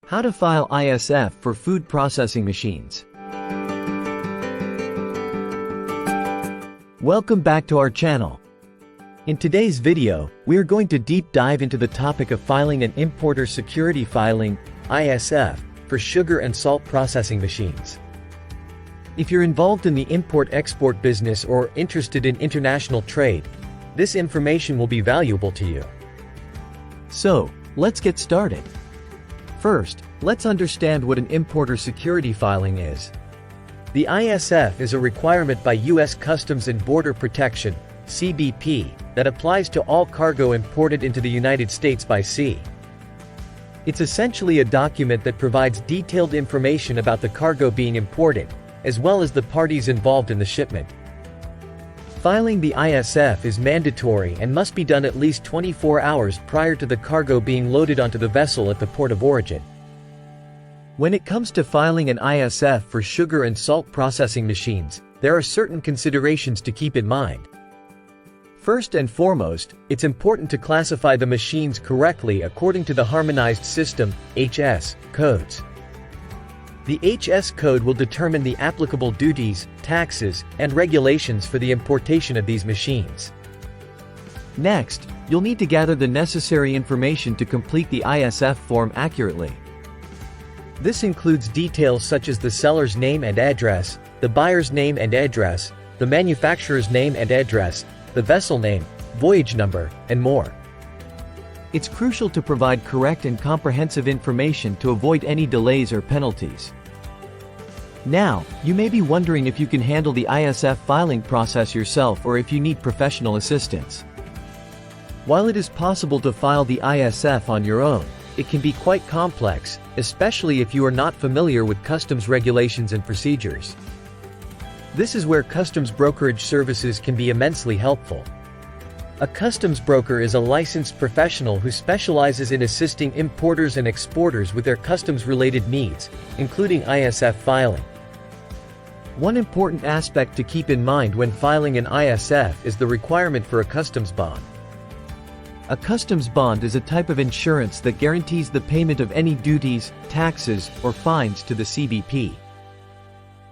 How to file ISF for food processing machines. Welcome back to our channel. In today's video, we are going to deep dive into the topic of filing an importer security filing, ISF, for sugar and salt processing machines. If you're involved in the import-export business or interested in international trade, this information will be valuable to you. So, let's get started. First, let's understand what an importer security filing is. The ISF is a requirement by U.S. Customs and Border Protection, CBP, that applies to all cargo imported into the United States by sea. It's essentially a document that provides detailed information about the cargo being imported, as well as the parties involved in the shipment. Filing the ISF is mandatory and must be done at least 24 hours prior to the cargo being loaded onto the vessel at the port of origin. When it comes to filing an ISF for sugar and salt processing machines, there are certain considerations to keep in mind. First and foremost, it's important to classify the machines correctly according to the Harmonized System, HS, codes. The HS code will determine the applicable duties, taxes, and regulations for the importation of these machines. Next, you'll need to gather the necessary information to complete the ISF form accurately. This includes details such as the seller's name and address, the buyer's name and address, the manufacturer's name and address, the vessel name, voyage number, and more. It's crucial to provide correct and comprehensive information to avoid any delays or penalties. Now, you may be wondering if you can handle the ISF filing process yourself or if you need professional assistance. While it is possible to file the ISF on your own, it can be quite complex, especially if you are not familiar with customs regulations and procedures. This is where customs brokerage services can be immensely helpful. A customs broker is a licensed professional who specializes in assisting importers and exporters with their customs-related needs, including ISF filing. One important aspect to keep in mind when filing an ISF is the requirement for a customs bond. A customs bond is a type of insurance that guarantees the payment of any duties, taxes, or fines to the CBP.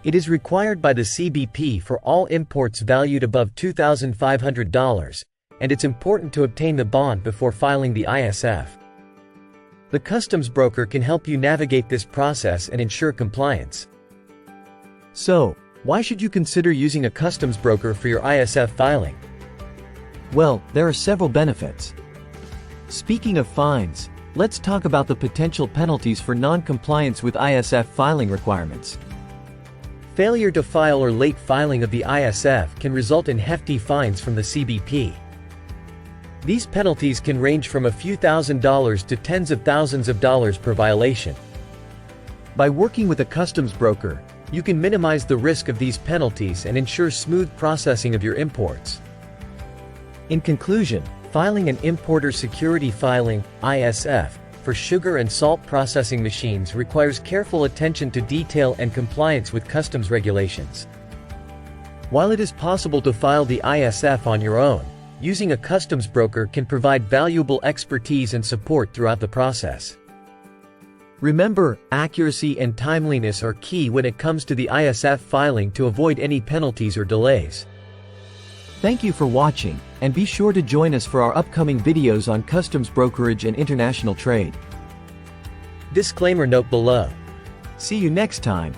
It is required by the CBP for all imports valued above $2,500, and it's important to obtain the bond before filing the ISF. The customs broker can help you navigate this process and ensure compliance. So, why should you consider using a customs broker for your ISF filing? Well, there are several benefits. Speaking of fines, let's talk about the potential penalties for non-compliance with ISF filing requirements. Failure to file or late filing of the ISF can result in hefty fines from the CBP. These penalties can range from a few $1,000s to tens of thousands of dollars per violation. By working with a customs broker, you can minimize the risk of these penalties and ensure smooth processing of your imports. In conclusion, filing an importer security filing, ISF, for sugar and salt processing machines requires careful attention to detail and compliance with customs regulations. While it is possible to file the ISF on your own, using a customs broker can provide valuable expertise and support throughout the process. Remember, accuracy and timeliness are key when it comes to the ISF filing to avoid any penalties or delays. Thank you for watching, and be sure to join us for our upcoming videos on customs brokerage and international trade. Disclaimer note below. See you next time.